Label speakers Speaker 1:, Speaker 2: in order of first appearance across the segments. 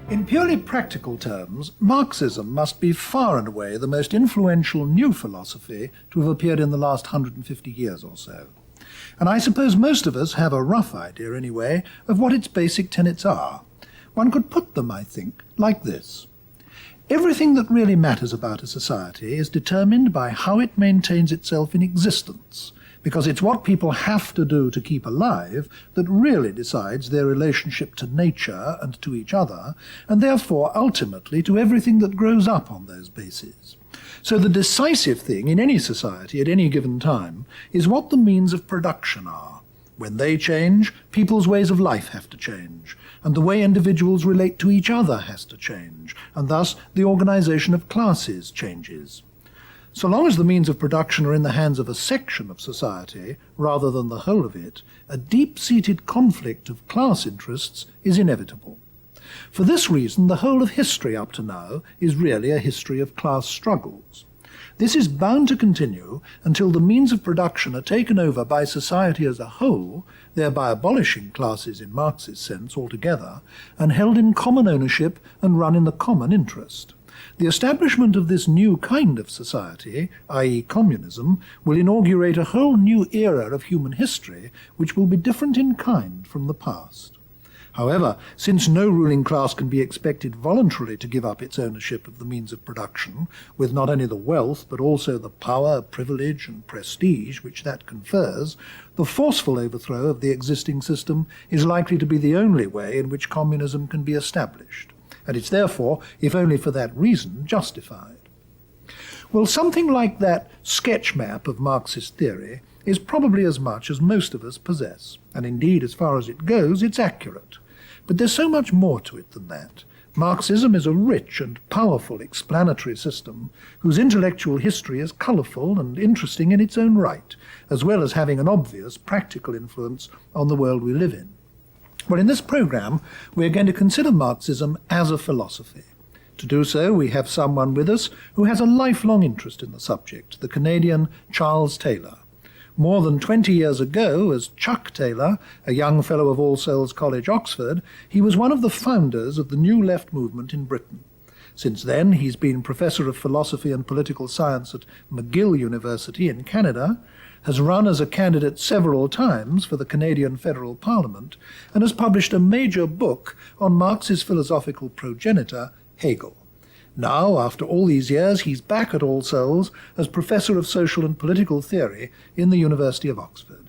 Speaker 1: In purely practical terms, Marxism must be far and away the most influential new philosophy to have appeared in the last 150 years or so. And I suppose most of us have a rough idea, anyway, of what its basic tenets are. One could put them, I think, like this. Everything that really matters about a society is determined by how it maintains itself in existence, because it's what people have to do to keep alive that really decides their relationship to nature and to each other, and therefore ultimately to everything that grows up on those bases. So the decisive thing in any society at any given time is what the means of production are. When they change, people's ways of life have to change, and the way individuals relate to each other has to change, and thus the organization of classes changes. So long as the means of production are in the hands of a section of society, rather than the whole of it, a deep-seated conflict of class interests is inevitable. For this reason, the whole of history up to now is really a history of class struggles. This is bound to continue until the means of production are taken over by society as a whole, thereby abolishing classes in Marxist sense altogether, and held in common ownership and run in the common interest. The establishment of this new kind of society, i.e. communism, will inaugurate a whole new era of human history which will be different in kind from the past. However, since no ruling class can be expected voluntarily to give up its ownership of the means of production, with not only the wealth but also the power, privilege and prestige which that confers, the forceful overthrow of the existing system is likely to be the only way in which communism can be established. And it's therefore, if only for that reason, justified. Well, something like that sketch map of Marxist theory is probably as much as most of us possess, and indeed, as far as it goes, it's accurate. But there's so much more to it than that. Marxism is a rich and powerful explanatory system whose intellectual history is colourful and interesting in its own right, as well as having an obvious practical influence on the world we live in. Well, in this programme, we're going to consider Marxism as a philosophy. To do so, we have someone with us who has a lifelong interest in the subject, the Canadian Charles Taylor. More than 20 years ago, as Chuck Taylor, a young fellow of All Souls College, Oxford, he was one of the founders of the New Left movement in Britain. Since then, he's been Professor of Philosophy and Political Science at McGill University in Canada, has run as a candidate several times for the Canadian Federal Parliament, and has published a major book on Marx's philosophical progenitor, Hegel. Now, after all these years, he's back at All Souls as Professor of Social and Political Theory in the University of Oxford.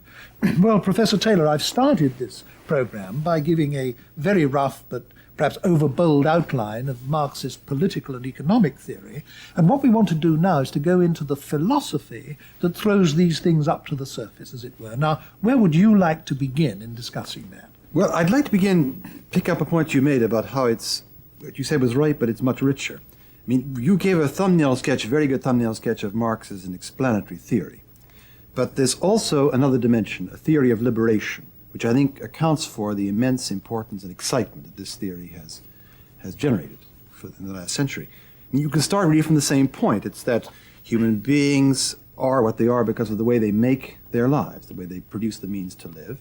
Speaker 1: Well, Professor Taylor, I've started this programme by giving a very rough but perhaps overbold outline of Marxist political and economic theory, and what we want to do now is to go into the philosophy that throws these things up to the surface, as it were. Now, where would you like to begin in discussing that?
Speaker 2: Well, I'd like to pick up a point you made about how what you said was right, but it's much richer. I mean, you gave a very good thumbnail sketch of Marx as an explanatory theory. But there's also another dimension, a theory of liberation, which I think accounts for the immense importance and excitement that this theory has generated in the last century. I mean, you can start really from the same point. It's that human beings are what they are because of the way they make their lives, the way they produce the means to live,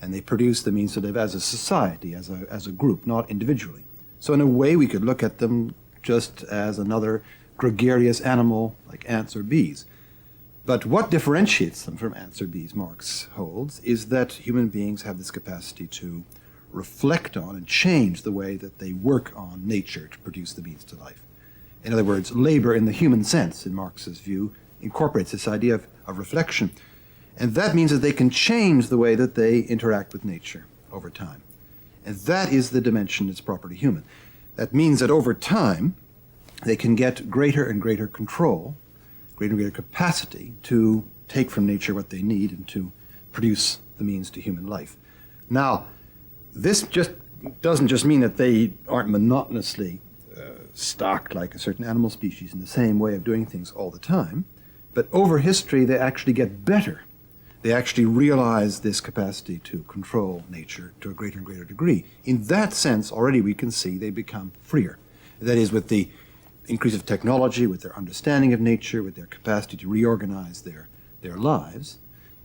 Speaker 2: and they produce the means to live as a society, as a group, not individually. So in a way, we could look at them just as another gregarious animal like ants or bees. But what differentiates them from ants or bees, Marx holds, is that human beings have this capacity to reflect on and change the way that they work on nature to produce the means to life. In other words, labor in the human sense, in Marx's view, incorporates this idea of reflection. And that means that they can change the way that they interact with nature over time. And that is the dimension that's properly human. That means that over time, they can get greater and greater control, greater and greater capacity to take from nature what they need and to produce the means to human life. Now, this just doesn't just mean that they aren't monotonously stocked like a certain animal species in the same way of doing things all the time, but over history, they actually get better. They actually realize this capacity to control nature to a greater and greater degree. In that sense, already we can see they become freer. That is, with the increase of technology, with their understanding of nature, with their capacity to reorganize their lives,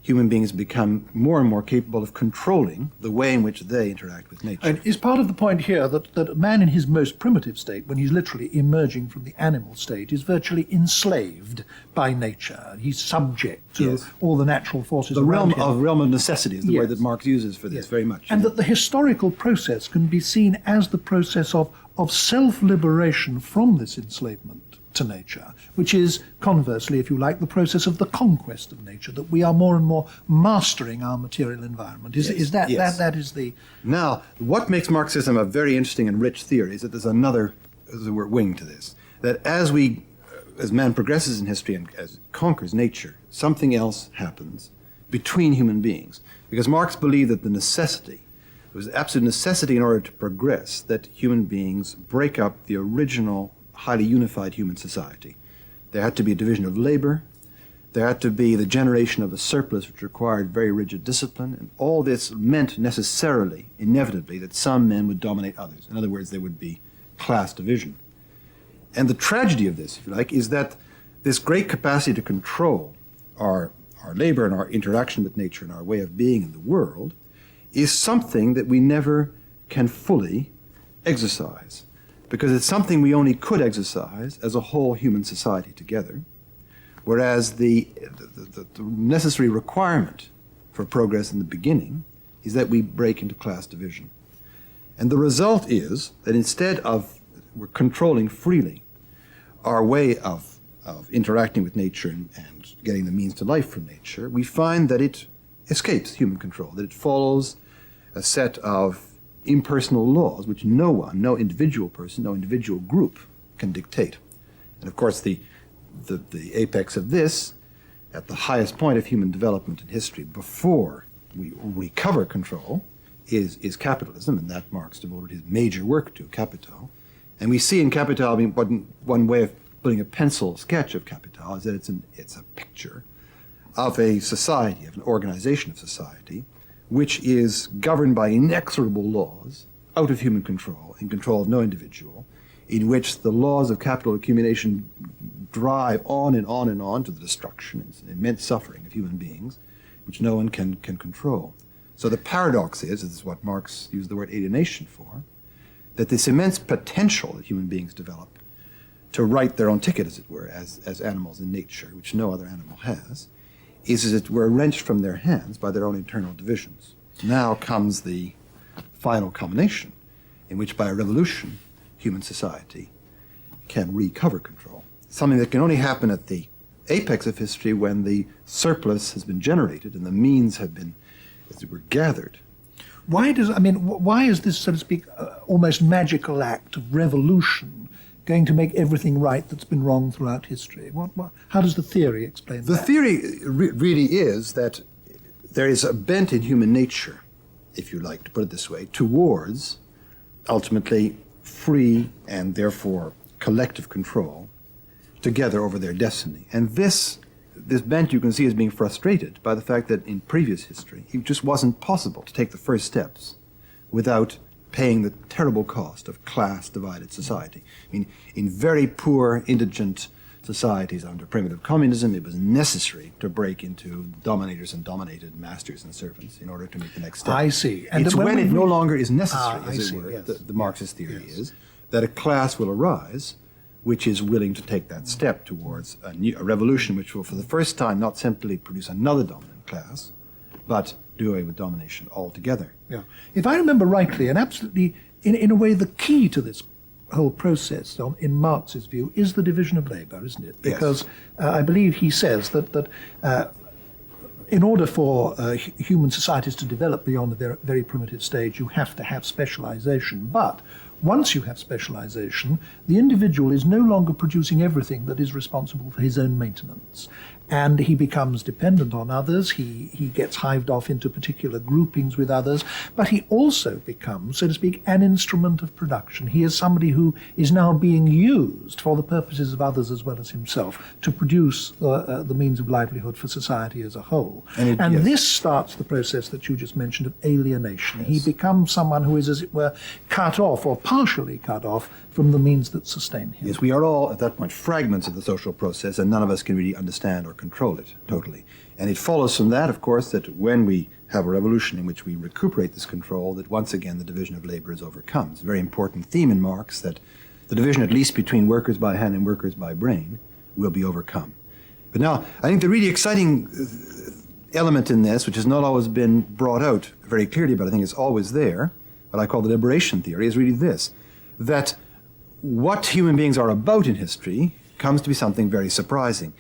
Speaker 2: human beings become more and more capable of controlling the way in which they interact with nature.
Speaker 1: And is part of the point here that man in his most primitive state, when he's literally emerging from the animal state, is virtually enslaved by nature. He's subject to all the natural forces
Speaker 2: The
Speaker 1: around him.
Speaker 2: realm of necessity is the word that Marx uses for this very much.
Speaker 1: And that the historical process can be seen as the process of self-liberation from this enslavement to nature, which is, conversely, if you like, the process of the conquest of nature, that we are more and more mastering our material environment. Is that the...
Speaker 2: Now, what makes Marxism a very interesting and rich theory is that there's another, as it were, wing to this, that as man progresses in history and as it conquers nature, something else happens between human beings. Because Marx believed that it was absolute necessity in order to progress that human beings break up the original highly unified human society. There had to be a division of labor. There had to be the generation of a surplus which required very rigid discipline. And all this meant necessarily, inevitably, that some men would dominate others. In other words, there would be class division. And the tragedy of this, if you like, is that this great capacity to control our labor and our interaction with nature and our way of being in the world is something that we never can fully exercise, because it's something we only could exercise as a whole human society together, whereas the necessary requirement for progress in the beginning is that we break into class division. And the result is that instead of we're controlling freely our way of interacting with nature and getting the means to life from nature, we find that it escapes human control, that it follows a set of impersonal laws which no individual person, no individual group can dictate. And of course the apex of this, at the highest point of human development in history, before we recover control, is capitalism, and that Marx devoted his major work to, Capital. And we see in Capital, one way of putting a pencil sketch of Capital is that it's a picture of a society, of an organization of society, which is governed by inexorable laws, out of human control, in control of no individual, in which the laws of capital accumulation drive on and on and on to the destruction and immense suffering of human beings, which no one can control. So the paradox is, this is what Marx used the word alienation for, that this immense potential that human beings develop to write their own ticket, as it were, as animals in nature, which no other animal has, is as it were wrenched from their hands by their own internal divisions. Now comes the final culmination, in which by a revolution, human society can recover control. Something that can only happen at the apex of history when the surplus has been generated and the means have been, as it were, gathered.
Speaker 1: Why is this, so to speak, almost magical act of revolution going to make everything right that's been wrong throughout history? How does the theory explain that?
Speaker 2: The theory really is that there is a bent in human nature, if you like to put it this way, towards ultimately free and therefore collective control together over their destiny. And this bent, you can see, is being frustrated by the fact that in previous history it just wasn't possible to take the first steps without paying the terrible cost of class-divided society. I mean, in very poor, indigent societies under primitive communism, it was necessary to break into dominators and dominated, masters and servants, in order to make the next step.
Speaker 1: I see. And
Speaker 2: it's when it no longer is necessary,
Speaker 1: as
Speaker 2: it were,
Speaker 1: yes.
Speaker 2: the Marxist theory is, that a class will arise which is willing to take that step towards a revolution which will, for the first time, not simply produce another dominant class, but do away with domination altogether.
Speaker 1: Yeah. If I remember rightly, and absolutely, in a way, the key to this whole process, in Marx's view, is the division of labor, isn't it? Because I believe he says that in order for human societies to develop beyond the very, very primitive stage, you have to have specialization. But once you have specialization, the individual is no longer producing everything that is responsible for his own maintenance. And he becomes dependent on others, he gets hived off into particular groupings with others, but he also becomes, so to speak, an instrument of production. He is somebody who is now being used for the purposes of others as well as himself to produce the means of livelihood for society as a whole. And this starts the process that you just mentioned of alienation. He becomes someone who is, as it were, cut off or partially cut off from the means that sustain him.
Speaker 2: Yes, we are all, at that point, fragments of the social process, and none of us can really understand or control it totally. And it follows from that, of course, that when we have a revolution in which we recuperate this control, that once again the division of labor is overcome. It's a very important theme in Marx that the division, at least between workers by hand and workers by brain, will be overcome. But now, I think the really exciting element in this, which has not always been brought out very clearly, but I think is always there, what I call the liberation theory, is really this, that what human beings are about in history comes to be something very surprising.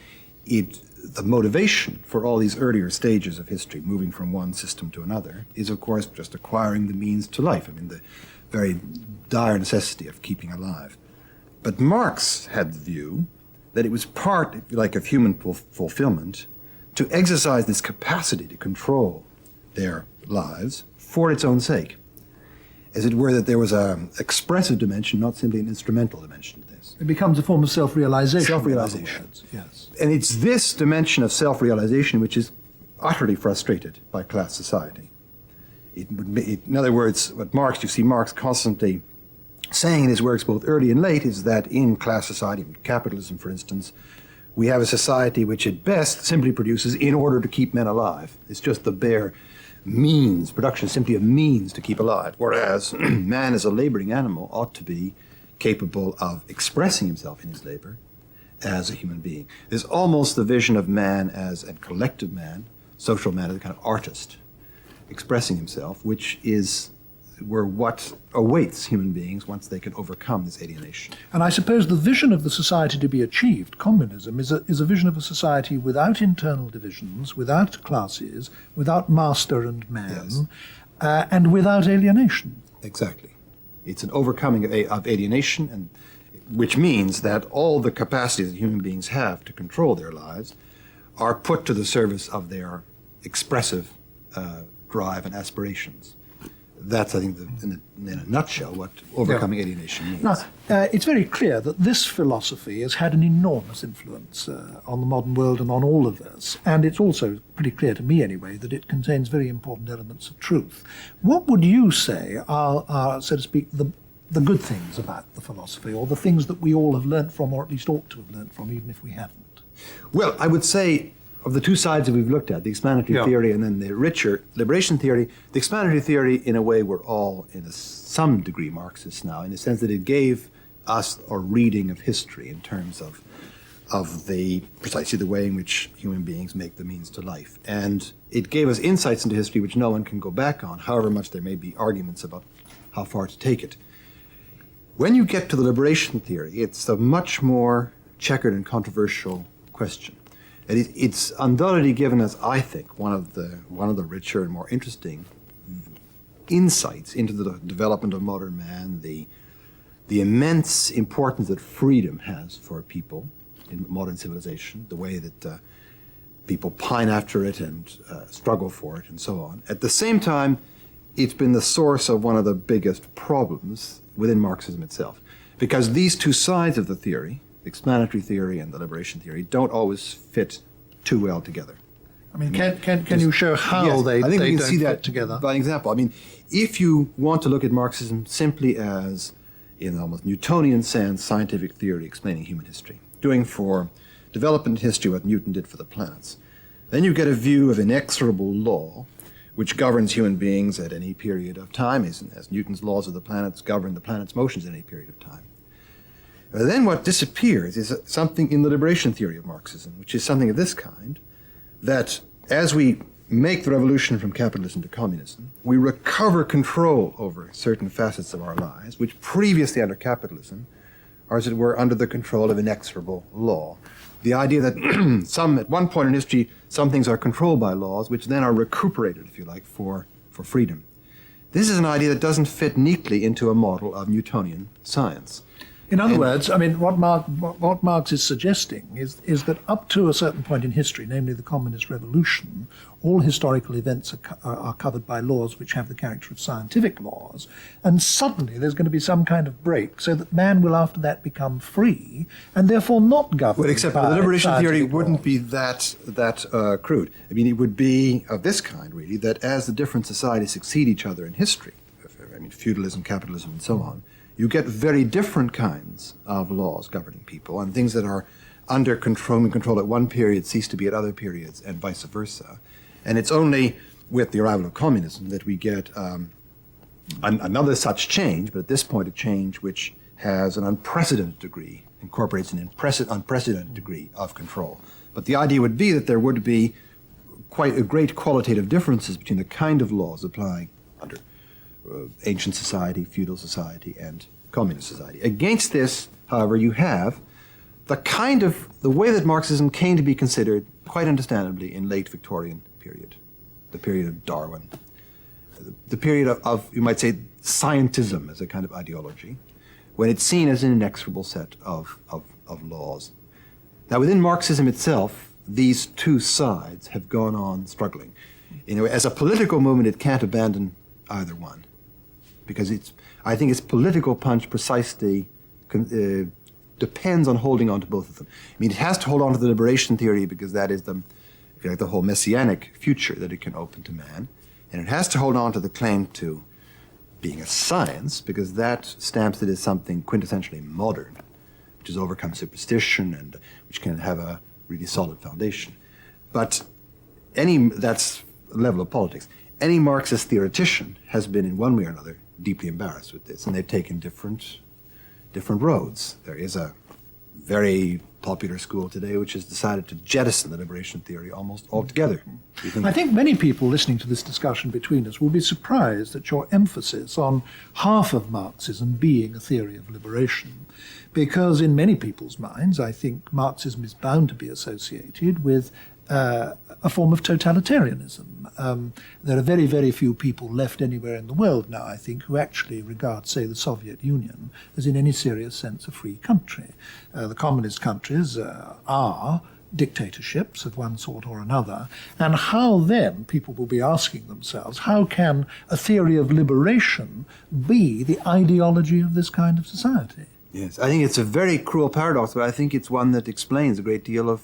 Speaker 2: The motivation for all these earlier stages of history, moving from one system to another, is of course just acquiring the means to life. I mean, the very dire necessity of keeping alive. But Marx had the view that it was part, if you like, of human fulfillment to exercise this capacity to control their lives for its own sake. As it were, that there was an expressive dimension, not simply an instrumental dimension to this.
Speaker 1: It becomes a form of self-realization.
Speaker 2: Self-realization.
Speaker 1: Yes.
Speaker 2: And it's this dimension of self-realization which is utterly frustrated by class society. In other words, what Marx, you see Marx constantly saying in his works both early and late, is that in class society, in capitalism for instance, we have a society which at best simply produces in order to keep men alive. It's just the bare means. Production is simply a means to keep alive, whereas man as a laboring animal ought to be capable of expressing himself in his labor as a human being. There's almost the vision of man as a collective man, social man as a kind of artist, expressing himself, which is what awaits human beings once they can overcome this alienation.
Speaker 1: And I suppose the vision of the society to be achieved, communism, is a vision of a society without internal divisions, without classes, without master and man,
Speaker 2: Yes.
Speaker 1: And without alienation.
Speaker 2: Exactly. It's an overcoming of alienation, and which means that all the capacities that human beings have to control their lives are put to the service of their expressive drive and aspirations. That's, I think, in a nutshell, what overcoming alienation means.
Speaker 1: Now, it's very clear that this philosophy has had an enormous influence on the modern world and on all of us. And it's also pretty clear to me, anyway, that it contains very important elements of truth. What would you say are so to speak, the good things about the philosophy, or the things that we all have learnt from, or at least ought to have learnt from, even if we haven't?
Speaker 2: Well, I would say, of the two sides that we've looked at, the explanatory theory and then the richer liberation theory, the explanatory theory, in a way, we're all, in some degree, Marxists now, in the sense that it gave us a reading of history in terms of precisely the way in which human beings make the means to life. And it gave us insights into history which no one can go back on, however much there may be arguments about how far to take it. When you get to the liberation theory, it's a much more checkered and controversial question. And it's undoubtedly given us, I think, one of the richer and more interesting insights into the development of modern man, the immense importance that freedom has for people in modern civilization, the way that people pine after it and struggle for it and so on. At the same time, it's been the source of one of the biggest problems within Marxism itself, because these two sides of the theory, the explanatory theory and the liberation theory, don't always fit too well together.
Speaker 1: I mean, can you show how
Speaker 2: Yes,
Speaker 1: they
Speaker 2: I think we can
Speaker 1: don't
Speaker 2: see
Speaker 1: fit
Speaker 2: that
Speaker 1: together?
Speaker 2: by an example. I mean, if you want to look at Marxism simply as, in almost Newtonian sense, scientific theory explaining human history, doing for development history what Newton did for the planets, then you get a view of inexorable law which governs human beings at any period of time, as Newton's laws of the planets govern the planet's motions at any period of time. Then what disappears is something in the liberation theory of Marxism, which is something of this kind, that as we make the revolution from capitalism to communism, we recover control over certain facets of our lives, which previously under capitalism are, as it were, under the control of inexorable law. The idea that at one point in history, some things are controlled by laws, which then are recuperated, if you like, for freedom. This is an idea that doesn't fit neatly into a model of Newtonian science.
Speaker 1: In other words, I mean, what Marx is suggesting is that up to a certain point in history, namely the communist revolution, all historical events are covered by laws which have the character of scientific laws, and suddenly there's going to be some kind of break, so that man will after that become free, and therefore not governed
Speaker 2: Well, except
Speaker 1: by
Speaker 2: the liberation theory
Speaker 1: scientific
Speaker 2: wouldn't
Speaker 1: law.
Speaker 2: be that crude. I mean, it would be of this kind, really, that as the different societies succeed each other in history, I mean, feudalism, capitalism, and so on, you get very different kinds of laws governing people, and things that are under control at one period cease to be at other periods, and vice versa. And it's only with the arrival of communism that we get another such change, but at this point a change which has an unprecedented degree, incorporates an unprecedented degree of control. But the idea would be that there would be quite a great qualitative differences between the kind of laws applying under ancient society, feudal society, and communist society. Against this, however, you have the way that Marxism came to be considered, quite understandably, in late Victorian period, the period of Darwin, the period of, you might say, scientism as a kind of ideology, when it's seen as an inexorable set of laws. Now, within Marxism itself, these two sides have gone on struggling. As a political movement, it can't abandon either one, because I think its political punch precisely depends on holding on to both of them. I mean, it has to hold on to the liberation theory because that is the whole messianic future that it can open to man, and it has to hold on to the claim to being a science because that stamps it as something quintessentially modern, which has overcome superstition and which can have a really solid foundation. But that's a level of politics. Any Marxist theoretician has been, in one way or another, deeply embarrassed with this, and they've taken different roads. There is a very popular school today which has decided to jettison the liberation theory almost altogether.
Speaker 1: I think many people listening to this discussion between us will be surprised at your emphasis on half of Marxism being a theory of liberation, because in many people's minds, I think Marxism is bound to be associated with a form of totalitarianism. There are very, very few people left anywhere in the world now, I think, who actually regard, say, the Soviet Union as in any serious sense a free country. The communist countries are dictatorships of one sort or another, and how then, people will be asking themselves, how can a theory of liberation be the ideology of this kind of society?
Speaker 2: Yes, I think it's a very cruel paradox, but I think it's one that explains a great deal of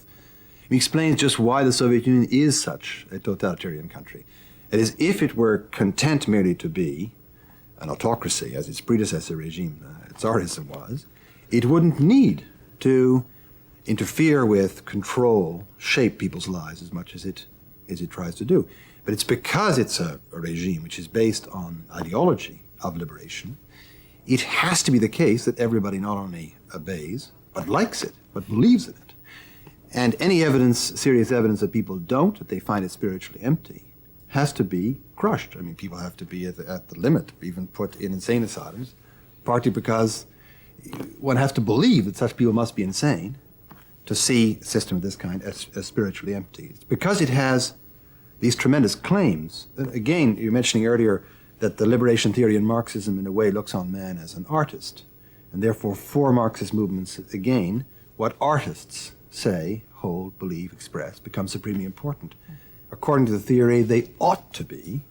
Speaker 2: It explains just why the Soviet Union is such a totalitarian country. It is, if it were content merely to be an autocracy, as its predecessor regime, Tsarism, was, it wouldn't need to interfere with, control, shape people's lives as much as it tries to do. But it's because it's a regime which is based on ideology of liberation, it has to be the case that everybody not only obeys, but likes it, but believes in it. And any evidence, serious evidence that people don't, that they find it spiritually empty, has to be crushed. I mean, people have to be at the limit, even put in insane asylums, partly because one has to believe that such people must be insane to see a system of this kind as spiritually empty. It's because it has these tremendous claims. Again, you were mentioning earlier that the liberation theory in Marxism in a way looks on man as an artist. And therefore, for Marxist movements, again, what artists say, hold, believe, express, becomes supremely important. According to the theory, they ought to be,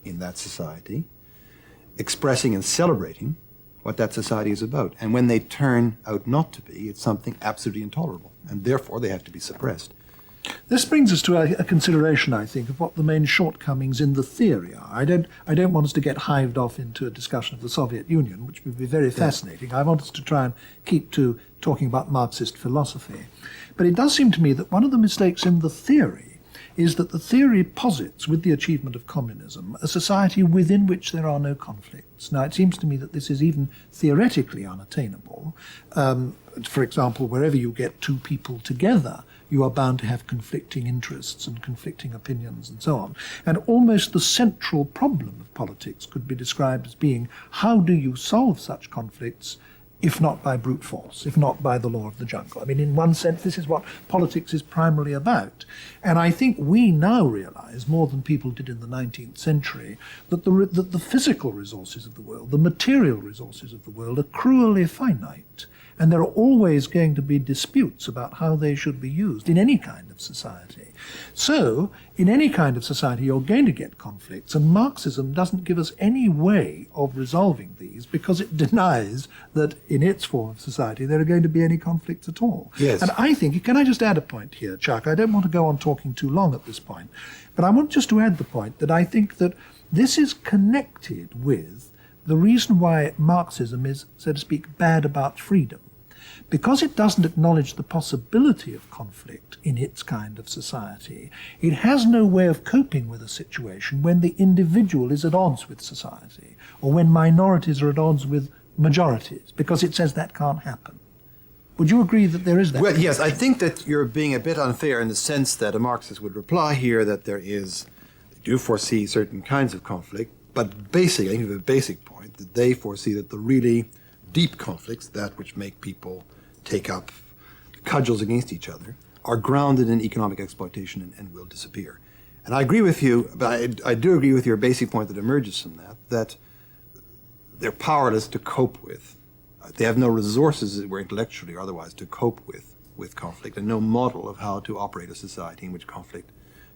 Speaker 2: in that society, expressing and celebrating what that society is about. And when they turn out not to be, it's something absolutely intolerable. And therefore, they have to be suppressed.
Speaker 1: This brings us to a consideration, I think, of what the main shortcomings in the theory are. I don't want us to get hived off into a discussion of the Soviet Union, which would be very fascinating. I want us to try and keep to talking about Marxist philosophy. But it does seem to me that one of the mistakes in the theory is that the theory posits, with the achievement of communism, a society within which there are no conflicts. Now, it seems to me that this is even theoretically unattainable. For example, wherever you get two people together, you are bound to have conflicting interests and conflicting opinions and so on. And almost the central problem of politics could be described as being, how do you solve such conflicts if not by brute force, if not by the law of the jungle? I mean, in one sense, this is what politics is primarily about. And I think we now realize, more than people did in the 19th century, that the physical resources of the world, the material resources of the world, are cruelly finite. And there are always going to be disputes about how they should be used in any kind of society. So, in any kind of society, you're going to get conflicts, and Marxism doesn't give us any way of resolving these because it denies that in its form of society there are going to be any conflicts at all.
Speaker 2: Yes.
Speaker 1: And I think, can I just add a point here, Chuck? I don't want to go on talking too long at this point, but I want just to add the point that I think that this is connected with the reason why Marxism is, so to speak, bad about freedom. because it doesn't acknowledge the possibility of conflict in its kind of society, it has no way of coping with a situation when the individual is at odds with society, or when minorities are at odds with majorities, because it says that can't happen. Would you agree that there is that?
Speaker 2: Well, yes, I think that you're being a bit unfair in the sense that a Marxist would reply here that they do foresee certain kinds of conflict, but basically, I think the basic point, that they foresee that the really deep conflicts, that which make people take up cudgels against each other, are grounded in economic exploitation and will disappear. And I agree with you, but I do agree with your basic point that emerges from that they're powerless to cope with. They have no resources, intellectually or otherwise, to cope with conflict, and no model of how to operate a society in which conflict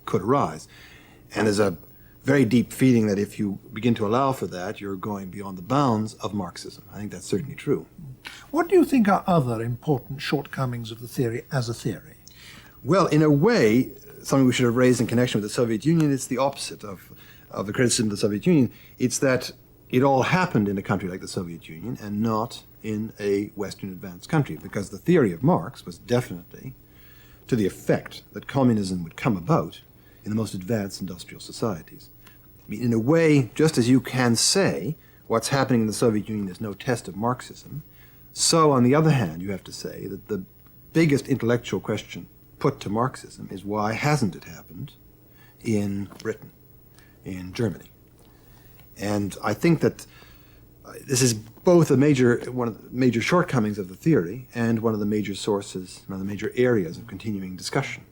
Speaker 2: could arise. And there's a very deep feeling that if you begin to allow for that, you're going beyond the bounds of Marxism. I think that's certainly true.
Speaker 1: What do you think are other important shortcomings of the theory as a theory?
Speaker 2: Well, in a way, something we should have raised in connection with the Soviet Union, it's the opposite of the criticism of the Soviet Union. It's that it all happened in a country like the Soviet Union and not in a Western advanced country, because the theory of Marx was definitely to the effect that communism would come about in the most advanced industrial societies. I mean, in a way, just as you can say what's happening in the Soviet Union is no test of Marxism, so on the other hand, you have to say that the biggest intellectual question put to Marxism is, why hasn't it happened in Britain, in Germany? And I think that this is both one of the major shortcomings of the theory and one of the major sources, one of the major areas of continuing discussion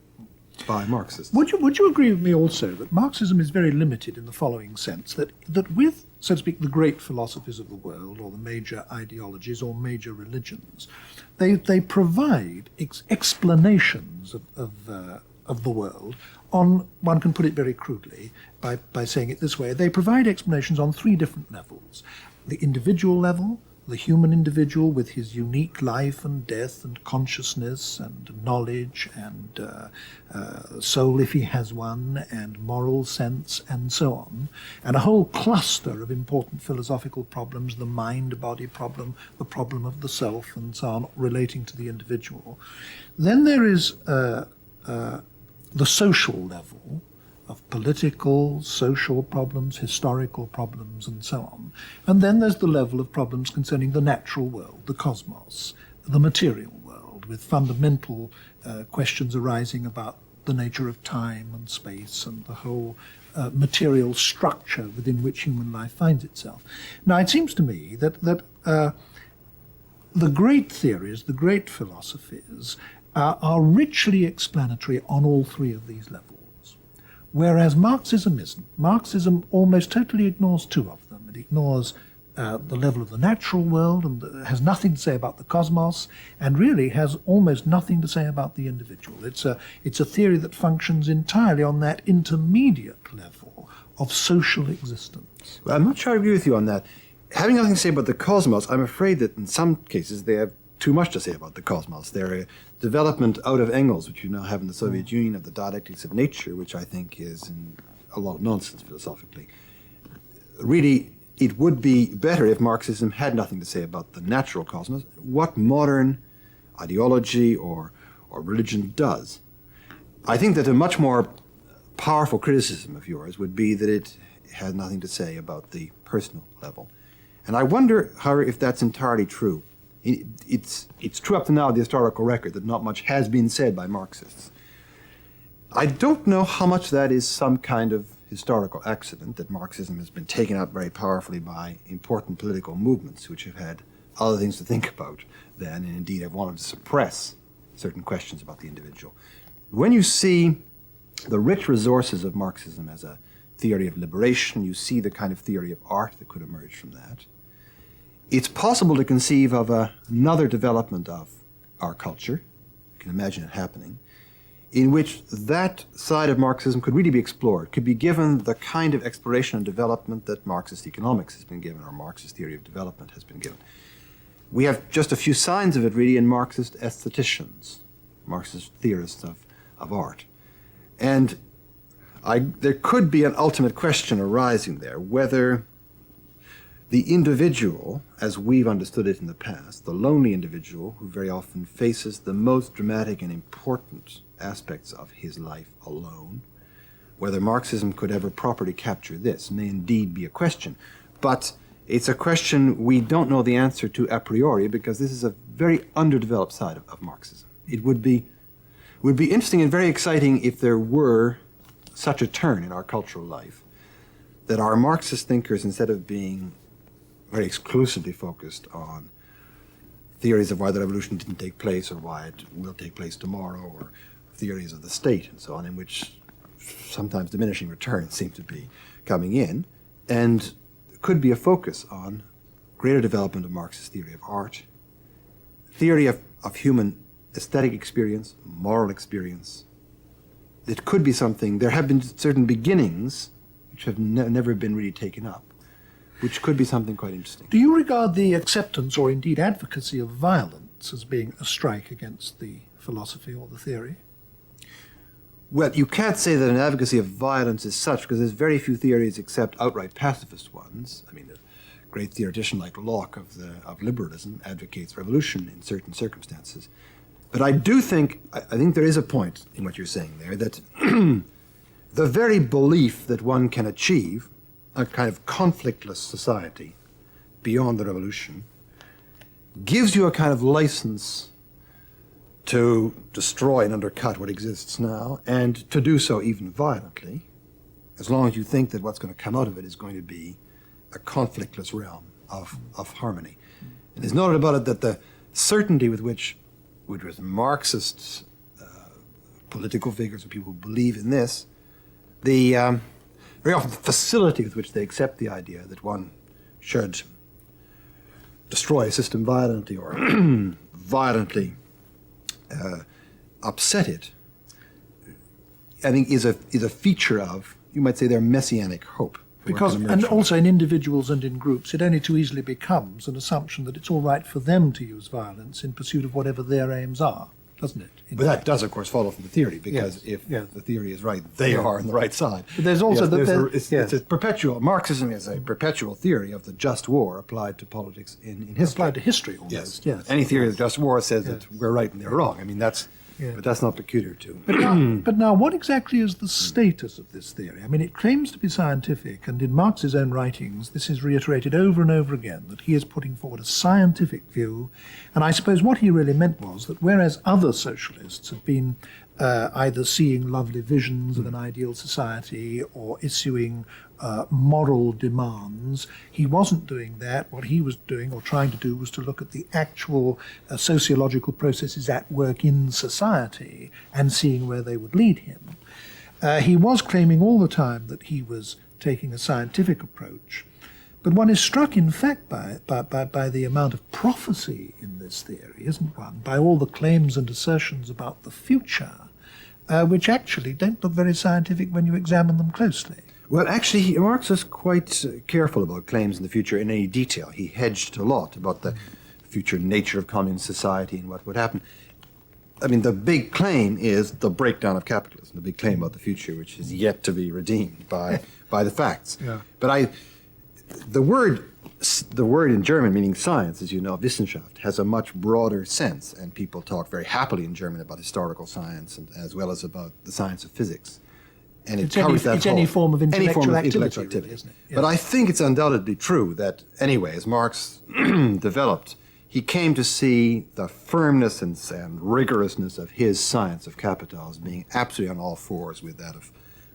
Speaker 2: by Marxists.
Speaker 1: Would you agree with me also that Marxism is very limited in the following sense, that with, so to speak, the great philosophies of the world, or the major ideologies or major religions, they provide explanations of the world on, one can put it very crudely by saying it this way, they provide explanations on three different levels. The individual level, the human individual with his unique life and death and consciousness and knowledge and soul if he has one, and moral sense and so on, and a whole cluster of important philosophical problems, the mind-body problem, the problem of the self and so on, relating to the individual. Then there is the social level of political, social problems, historical problems, and so on. And then there's the level of problems concerning the natural world, the cosmos, the material world, with fundamental questions arising about the nature of time and space and the whole material structure within which human life finds itself. Now, it seems to me that the great theories, the great philosophies, are richly explanatory on all three of these levels. Whereas Marxism isn't. Marxism almost totally ignores two of them. It ignores the level of the natural world and has nothing to say about the cosmos, and really has almost nothing to say about the individual. It's a theory that functions entirely on that intermediate level of social existence.
Speaker 2: Well, I'm not sure I agree with you on that. Having nothing to say about the cosmos, I'm afraid that in some cases they have too much to say about the cosmos. They're a development out of Engels, which you now have in the Soviet Union, of the dialectics of nature, which I think is a lot of nonsense philosophically. Really, it would be better if Marxism had nothing to say about the natural cosmos. What modern ideology or religion does. I think that a much more powerful criticism of yours would be that it has nothing to say about the personal level. And I wonder, however, if that's entirely true. It's true up to now, the historical record, that not much has been said by Marxists. I don't know how much that is some kind of historical accident, that Marxism has been taken up very powerfully by important political movements which have had other things to think about than, and indeed have wanted to suppress certain questions about the individual. When you see the rich resources of Marxism as a theory of liberation, you see the kind of theory of art that could emerge from that. It's possible to conceive of another development of our culture, you can imagine it happening, in which that side of Marxism could really be explored, could be given the kind of exploration and development that Marxist economics has been given, or Marxist theory of development has been given. We have just a few signs of it really in Marxist aestheticians, Marxist theorists of art. And there could be an ultimate question arising there, whether the individual, as we've understood it in the past, the lonely individual who very often faces the most dramatic and important aspects of his life alone, whether Marxism could ever properly capture this may indeed be a question. But it's a question we don't know the answer to a priori, because this is a very underdeveloped side of Marxism. It would be interesting and very exciting if there were such a turn in our cultural life, that our Marxist thinkers, instead of being very exclusively focused on theories of why the revolution didn't take place or why it will take place tomorrow, or theories of the state and so on, in which sometimes diminishing returns seem to be coming in, and could be a focus on greater development of Marxist theory of art, theory of human aesthetic experience, moral experience. It could be something, there have been certain beginnings which have never been really taken up, which could be something quite interesting.
Speaker 1: Do you regard the acceptance or indeed advocacy of violence as being a strike against the philosophy or the theory?
Speaker 2: Well, you can't say that an advocacy of violence is such, because there's very few theories except outright pacifist ones. I mean, a great theoretician like Locke of liberalism advocates revolution in certain circumstances. But I do think, I think there is a point in what you're saying there, that the very belief that one can achieve a kind of conflictless society beyond the revolution gives you a kind of license to destroy and undercut what exists now, and to do so even violently, as long as you think that what's going to come out of it is going to be a conflictless realm of harmony. And there's no doubt about it that the certainty with which Marxist political figures or people who believe in this, the very often the facility with which they accept the idea that one should destroy a system violently or violently upset it, I think is a feature of, you might say, their messianic hope.
Speaker 1: Because, and also in individuals and in groups, it only too easily becomes an assumption that it's all right for them to use violence in pursuit of whatever their aims are, doesn't it?
Speaker 2: But that does, of course, follow from the theory, because if the theory is right, they are on the right side.
Speaker 1: But there's also
Speaker 2: it's a perpetual, Marxism is a perpetual theory of the just war applied to politics in history.
Speaker 1: Applied to history almost, yes.
Speaker 2: Any theory of just war says that we're right and they're wrong. I mean, but that's not peculiar to.
Speaker 1: But now, what exactly is the status of this theory? I mean, it claims to be scientific, and in Marx's own writings, this is reiterated over and over again, that he is putting forward a scientific view. And I suppose what he really meant was that whereas other socialists have been either seeing lovely visions of an ideal society or issuing moral demands, he wasn't doing that. What he was doing or trying to do was to look at the actual sociological processes at work in society and seeing where they would lead him. He was claiming all the time that he was taking a scientific approach, but one is struck, in fact, by the amount of prophecy in this theory, isn't one? By all the claims and assertions about the future, which actually don't look very scientific when you examine them closely.
Speaker 2: Well, actually, Marx was quite careful about claims in the future in any detail. He hedged a lot about the future nature of communist society and what would happen. I mean, the big claim is the breakdown of capitalism, the big claim about the future, which is yet to be redeemed by the facts.
Speaker 1: Yeah.
Speaker 2: But the word in German meaning science, as you know, Wissenschaft, has a much broader sense, and people talk very happily in German about historical science and as well as about the science of physics. And it covers that whole,
Speaker 1: any form of intellectual activity,
Speaker 2: really,
Speaker 1: isn't it? Yeah.
Speaker 2: But I think it's undoubtedly true that, anyway, as Marx developed, he came to see the firmness and rigorousness of his science of capital as being absolutely on all fours with that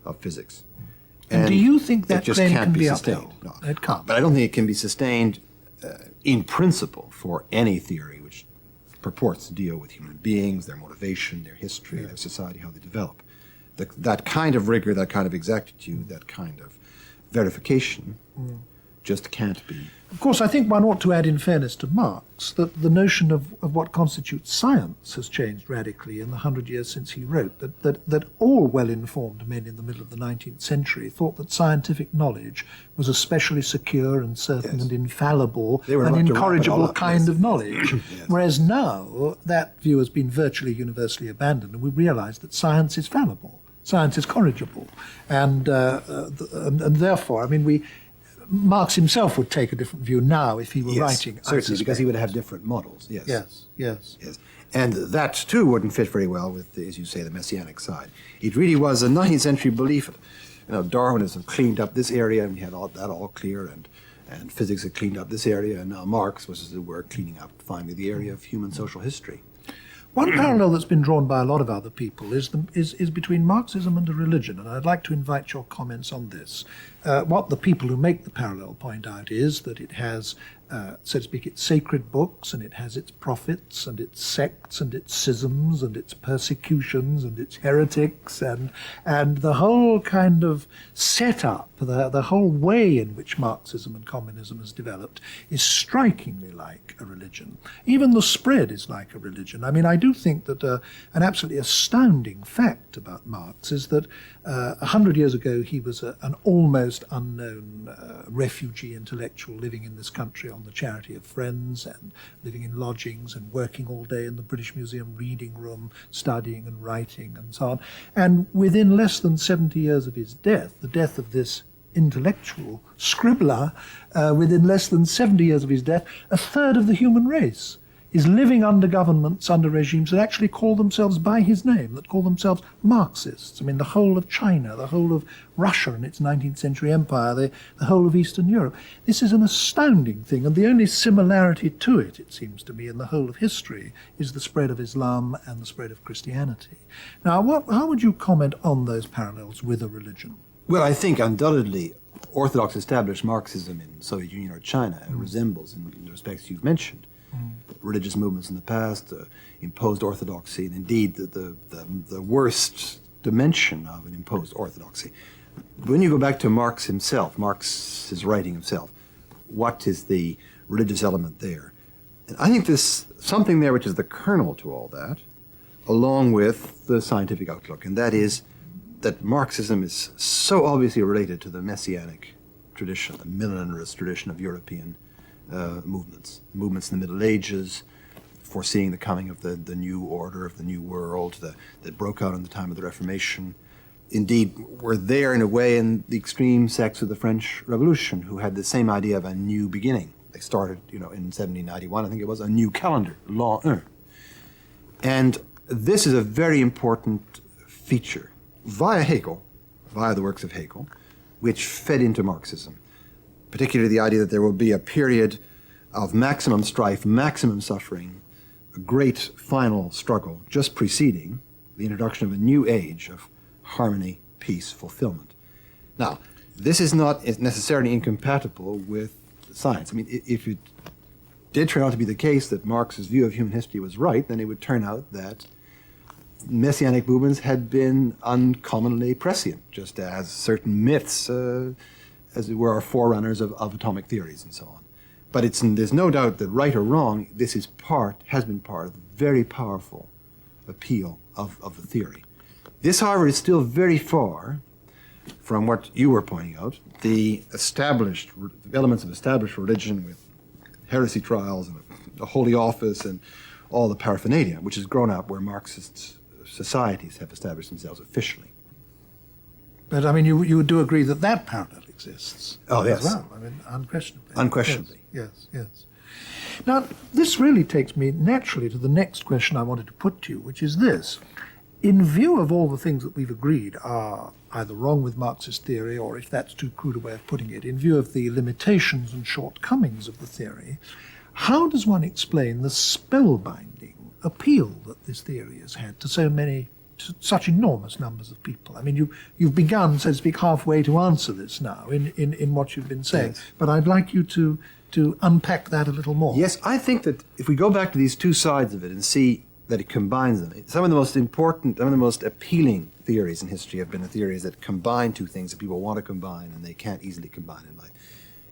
Speaker 2: of physics.
Speaker 1: And do you think that
Speaker 2: it just
Speaker 1: claim
Speaker 2: can't
Speaker 1: can
Speaker 2: be
Speaker 1: be
Speaker 2: sustained?
Speaker 1: upheld?
Speaker 2: No.
Speaker 1: It can't.
Speaker 2: But I don't think it can be sustained in principle for any theory which purports to deal with human beings, their motivation, their history, their society, how they develop. That kind of rigor, that kind of exactitude, that kind of verification just can't be.
Speaker 1: Of course, I think one ought to add, in fairness to Marx, that the notion of what constitutes science has changed radically in the 100 years since he wrote, that all well-informed men in the middle of the 19th century thought that scientific knowledge was a specially secure and certain and infallible and incorrigible kind of knowledge. Whereas now, that view has been virtually universally abandoned, and we realize that science is fallible, science is corrigible, and therefore, I mean, Marx himself would take a different view now if he were writing.
Speaker 2: Certainly, because he would have different models. Yes.
Speaker 1: Yes.
Speaker 2: And that, too, wouldn't fit very well with, as you say, the Messianic side. It really was a 19th century belief. Darwinism cleaned up this area, and we had that all clear, and physics had cleaned up this area, and now Marx was, as it were, cleaning up finally the area of human social history.
Speaker 1: One parallel that's been drawn by a lot of other people is between Marxism and a religion, and I'd like to invite your comments on this. What the people who make the parallel point out is that it has, so to speak, its sacred books, and it has its prophets, and its sects, and its schisms, and its persecutions, and its heretics, and the whole kind of setup, the whole way in which Marxism and communism has developed is strikingly like a religion. Even the spread is like a religion. I mean, I do think that an absolutely astounding fact about Marx is that 100 years ago he was an almost unknown refugee intellectual living in this country on the charity of friends and living in lodgings and working all day in the British Museum reading room, studying and writing and so on. And within less than 70 years of his death, the death of this intellectual scribbler, within less than 70 years of his death, a third of the human race is living under governments, under regimes that actually call themselves by his name, that call themselves Marxists. I mean, the whole of China, the whole of Russia and its 19th century empire, the whole of Eastern Europe. This is an astounding thing, and the only similarity to it, it seems to me, in the whole of history, is the spread of Islam and the spread of Christianity. Now, how would you comment on those parallels with a religion?
Speaker 2: Well, I think undoubtedly Orthodox established Marxism in Soviet Union or China resembles, in the respects you've mentioned, religious movements in the past, imposed orthodoxy, and indeed the worst dimension of an imposed orthodoxy. When you go back to Marx himself, Marx's writing himself, what is the religious element there? And I think there's something there which is the kernel to all that, along with the scientific outlook, and that is that Marxism is so obviously related to the Messianic tradition, the millenarist tradition of European movements in the Middle Ages, foreseeing the coming of the new order, of the new world that broke out in the time of the Reformation. Indeed, were there in a way in the extreme sects of the French Revolution, who had the same idea of a new beginning. They started, in 1791, I think it was, a new calendar, L'an 1. And this is a very important feature, via the works of Hegel, which fed into Marxism. Particularly the idea that there will be a period of maximum strife, maximum suffering, a great final struggle just preceding the introduction of a new age of harmony, peace, fulfillment. Now, this is not necessarily incompatible with science. I mean, if it did turn out to be the case that Marx's view of human history was right, then it would turn out that Messianic movements had been uncommonly prescient, just as certain myths as it were, are forerunners of atomic theories and so on. But there's no doubt that, right or wrong, this has been part of the very powerful appeal of the theory. This, however, is still very far from what you were pointing out, the elements of established religion with heresy trials and the Holy Office and all the paraphernalia, which has grown up where Marxist societies have established themselves officially.
Speaker 1: But, I mean, you do agree that parallel exists.
Speaker 2: Oh, yes.
Speaker 1: As well. I mean, unquestionably.
Speaker 2: Unquestionably.
Speaker 1: Yes. Now, this really takes me naturally to the next question I wanted to put to you, which is this. In view of all the things that we've agreed are either wrong with Marxist theory, or if that's too crude a way of putting it, in view of the limitations and shortcomings of the theory, how does one explain the spellbinding appeal that this theory has had to such enormous numbers of people? I mean, you've begun, so to speak, halfway to answer this now in what you've been saying. Yes. But I'd like you to unpack that a little more.
Speaker 2: Yes, I think that if we go back to these two sides of it and see that it combines them, some of the most important, some of the most appealing theories in history have been the theories that combine two things that people want to combine and they can't easily combine in life.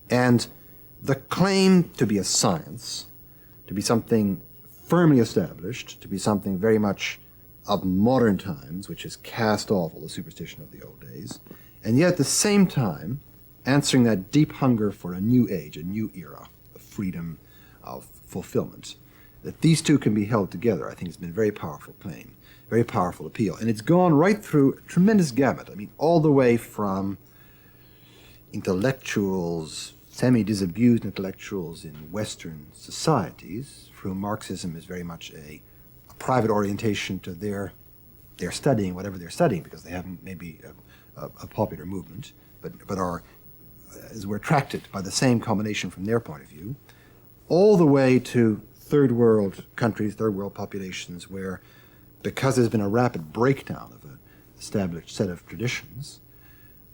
Speaker 2: And the claim to be a science, to be something firmly established, to be something very much of modern times, which has cast off all the superstition of the old days, and yet at the same time answering that deep hunger for a new age, a new era of freedom, of fulfillment, that these two can be held together, I think has been a very powerful claim, very powerful appeal. And it's gone right through a tremendous gamut. I mean, all the way from intellectuals, semi-disabused intellectuals in Western societies, for whom Marxism is very much a private orientation to their studying, whatever they're studying, because they haven't maybe a popular movement, but are, as we're attracted by the same combination from their point of view, all the way to third world countries, third world populations, where, because there's been a rapid breakdown of an established set of traditions,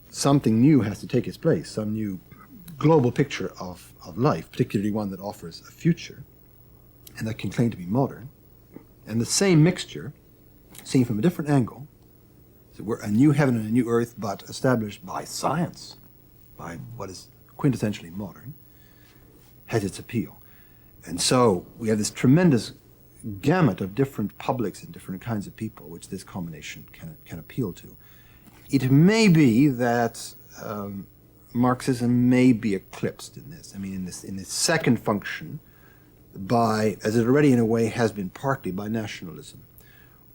Speaker 2: something new has to take its place, some new global picture of life, particularly one that offers a future and that can claim to be modern. And the same mixture, seen from a different angle, so we're a new heaven and a new earth, but established by science, by what is quintessentially modern, has its appeal. And so we have this tremendous gamut of different publics and different kinds of people which this combination can appeal to. It may be that Marxism may be eclipsed in this. I mean, in this second function, by, as it already in a way has been partly, by nationalism.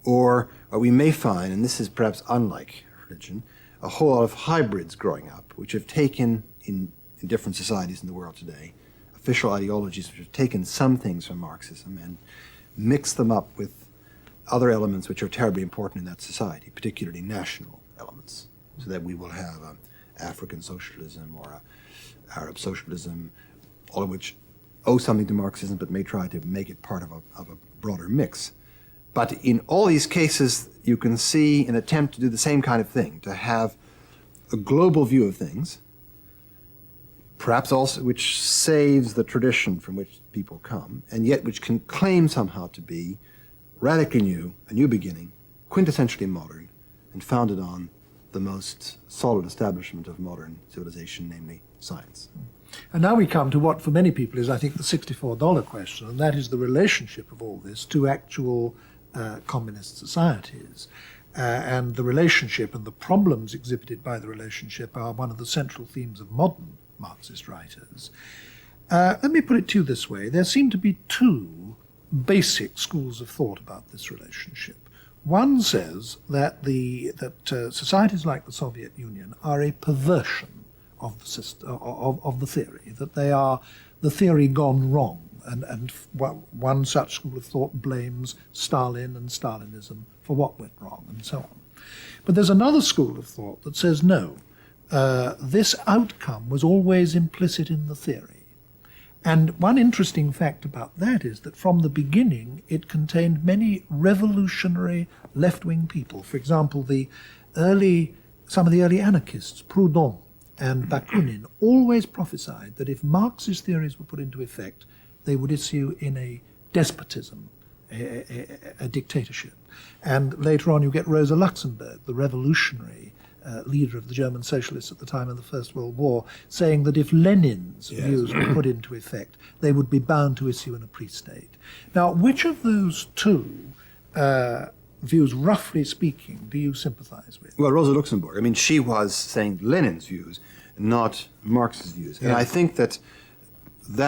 Speaker 2: Or we may find, and this is perhaps unlike religion, a whole lot of hybrids growing up, which have taken, in different societies in the world today, official ideologies which have taken some things from Marxism and mixed them up with other elements which are terribly important in that society, particularly national elements, so that we will have African socialism or Arab socialism, all of which owe something to Marxism but may try to make it part of a broader mix. But in all these cases, you can see an attempt to do the same kind of thing, to have a global view of things, perhaps also which saves the tradition from which people come, and yet which can claim somehow to be radically new, a new beginning, quintessentially modern, and founded on the most solid establishment of modern civilization, namely science.
Speaker 1: And now we come to what for many people is, I think, the $64 question, and that is the relationship of all this to actual communist societies. And the relationship and the problems exhibited by the relationship are one of the central themes of modern Marxist writers. Let me put it to you this way. There seem to be two basic schools of thought about this relationship. One says that societies like the Soviet Union are a perversion of the system, of the theory, that they are the theory gone wrong. And one such school of thought blames Stalin and Stalinism for what went wrong, and so on. But there's another school of thought that says no, this outcome was always implicit in the theory. And one interesting fact about that is that from the beginning it contained many revolutionary left-wing people. For example, some of the early anarchists, Proudhon and Bakunin, always prophesied that if Marxist theories were put into effect, they would issue in a despotism, a dictatorship. And later on you get Rosa Luxemburg, the revolutionary leader of the German socialists at the time of the First World War, saying that if Lenin's views were put into effect, they would be bound to issue in a pre-state. Now, which of those two views, roughly speaking, do you sympathize with?
Speaker 2: Well, Rosa Luxemburg, I mean, she was saying Lenin's views, not Marx's views. And I think that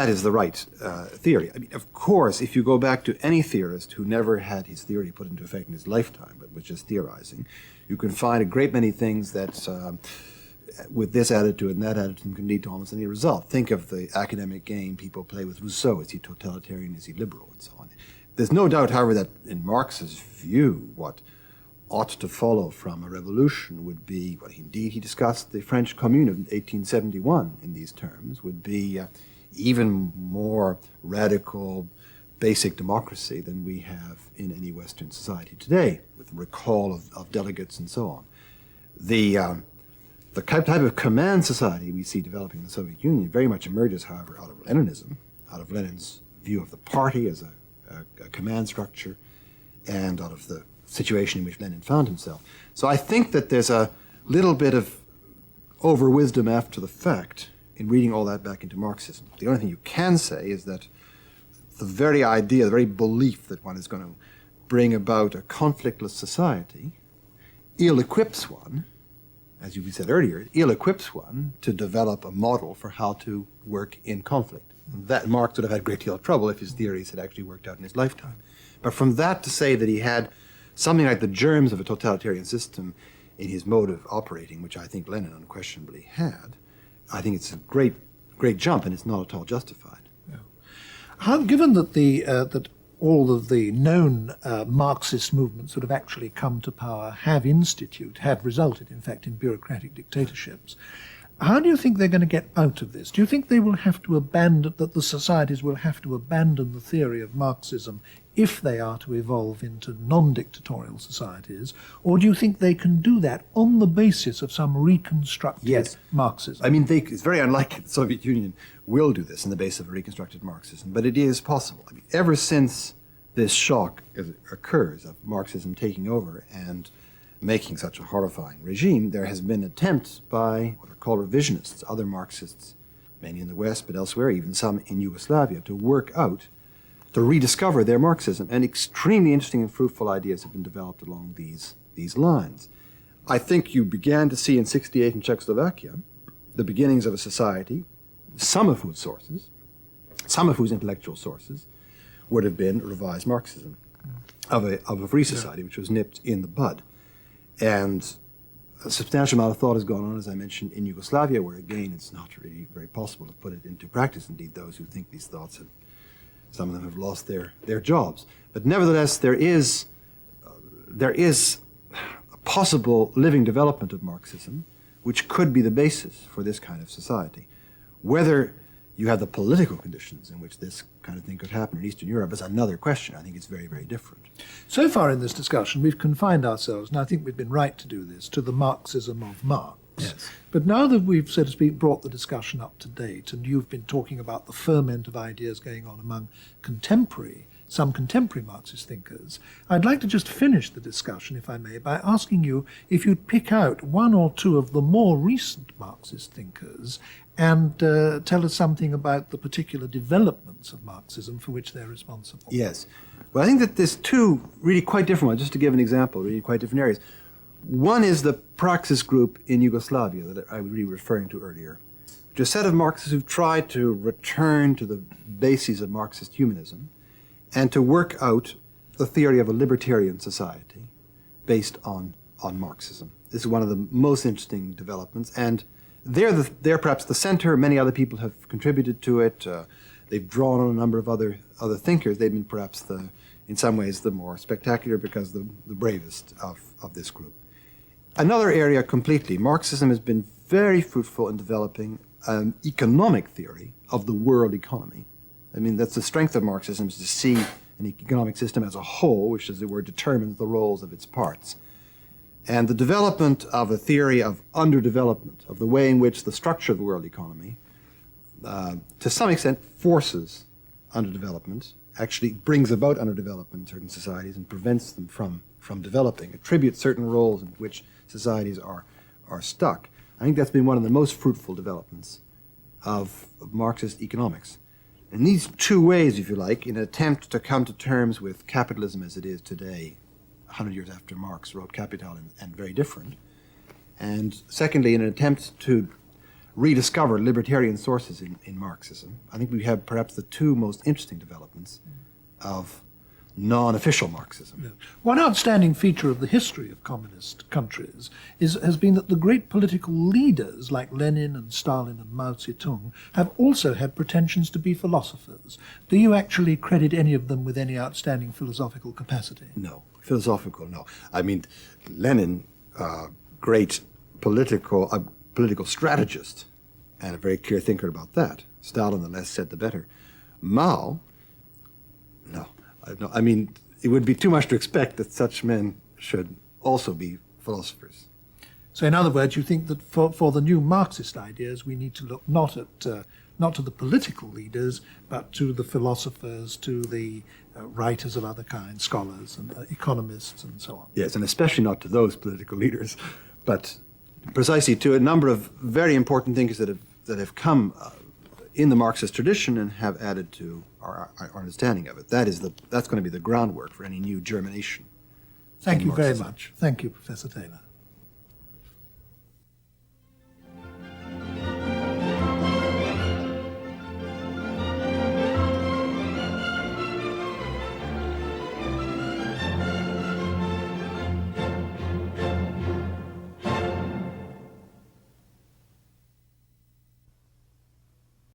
Speaker 2: is the right theory. I mean, of course, if you go back to any theorist who never had his theory put into effect in his lifetime, but was just theorizing, you can find a great many things that, with this attitude and that attitude, can lead to almost any result. Think of the academic game people play with Rousseau. Is he totalitarian? Is he liberal? And so on. There's no doubt, however, that in Marx's view, what ought to follow from a revolution would be, what indeed he discussed the French Commune of 1871 in these terms, would be even more radical, basic democracy than we have in any Western society today, with the recall of delegates and so on. The type of command society we see developing in the Soviet Union very much emerges, however, out of Leninism, out of Lenin's view of the party as a command structure, and out of the situation in which Lenin found himself. So I think that there's a little bit of over-wisdom after the fact in reading all that back into Marxism. The only thing you can say is that the very idea, the very belief that one is going to bring about a conflictless society ill-equips one, as you said earlier, ill-equips one to develop a model for how to work in conflict. That Marx would have had a great deal of trouble if his theories had actually worked out in his lifetime. But from that to say that he had something like the germs of a totalitarian system in his mode of operating, which I think Lenin unquestionably had, I think it's a great jump, and it's not at all justified.
Speaker 1: Given that that all of the known Marxist movements that have actually come to power have resulted, in fact, in bureaucratic dictatorships, how do you think they're going to get out of this? Do you think they will have to that the societies will have to abandon the theory of Marxism if they are to evolve into non-dictatorial societies? Or do you think they can do that on the basis of some reconstructed Marxism?
Speaker 2: I mean, it's very unlikely the Soviet Union will do this on the basis of a reconstructed Marxism, but it is possible. I mean, ever since this shock occurs of Marxism taking over and making such a horrifying regime, there has been attempts by what are called revisionists, other Marxists, many in the West, but elsewhere, even some in Yugoslavia, to rediscover their Marxism. And extremely interesting and fruitful ideas have been developed along these lines. I think you began to see in '68 in Czechoslovakia the beginnings of a society, some of whose intellectual sources would have been revised Marxism, of a free society which was nipped in the bud. And a substantial amount of thought has gone on, as I mentioned, in Yugoslavia, where, again, it's not really very possible to put it into practice. Indeed, those who think these thoughts, some of them have lost their jobs. But nevertheless, there is a possible living development of Marxism, which could be the basis for this kind of society. Whether you have the political conditions in which this kind of thing could happen in Eastern Europe is another question. I think it's very, very different.
Speaker 1: So far in this discussion, we've confined ourselves, and I think we've been right to do this, to the Marxism of Marx.
Speaker 2: Yes.
Speaker 1: But now that we've, so to speak, brought the discussion up to date, and you've been talking about the ferment of ideas going on among some contemporary Marxist thinkers, I'd like to just finish the discussion, if I may, by asking you if you'd pick out one or two of the more recent Marxist thinkers and tell us something about the particular developments of Marxism for which they're responsible.
Speaker 2: Yes. Well, I think that there's two really quite different ones, just to give an example, really quite different areas. One is the Praxis group in Yugoslavia that I was really referring to earlier, which is a set of Marxists who've tried to return to the bases of Marxist humanism and to work out the theory of a libertarian society based on Marxism. This is one of the most interesting developments, and they're perhaps the center. Many other people have contributed to it. They've drawn on a number of other thinkers. They've been perhaps in some ways the more spectacular because the bravest of this group. Another area completely, Marxism has been very fruitful in developing an economic theory of the world economy. I mean, that's the strength of Marxism, is to see an economic system as a whole, which, as it were, determines the roles of its parts. And the development of a theory of underdevelopment, of the way in which the structure of the world economy, to some extent, forces underdevelopment, actually brings about underdevelopment in certain societies and prevents them from developing, attributes certain roles in which societies are stuck. I think that's been one of the most fruitful developments of Marxist economics. In these two ways, if you like, in an attempt to come to terms with capitalism as it is today, 100 years after Marx wrote Capital and very different, and secondly, in an attempt to rediscover libertarian sources in Marxism, I think we have perhaps the two most interesting developments of non-official Marxism.
Speaker 1: Yeah. One outstanding feature of the history of communist countries has been that the great political leaders like Lenin and Stalin and Mao Zedong have also had pretensions to be philosophers. Do you actually credit any of them with any outstanding philosophical capacity?
Speaker 2: No. Philosophical, no. I mean, Lenin, great political strategist and a very clear thinker about that. Stalin, the less said, the better. Mao, no. I mean, it would be too much to expect that such men should also be philosophers.
Speaker 1: So in other words, you think that for the new Marxist ideas, we need to look not to the political leaders, but to the philosophers, to the writers of other kinds, scholars and economists and so on.
Speaker 2: Yes, and especially not to those political leaders, but precisely to a number of very important thinkers that have come in the Marxist tradition and have added to our understanding of it. That's going to be the groundwork for any new germination.
Speaker 1: Thank you very much. Thank you, Professor Taylor.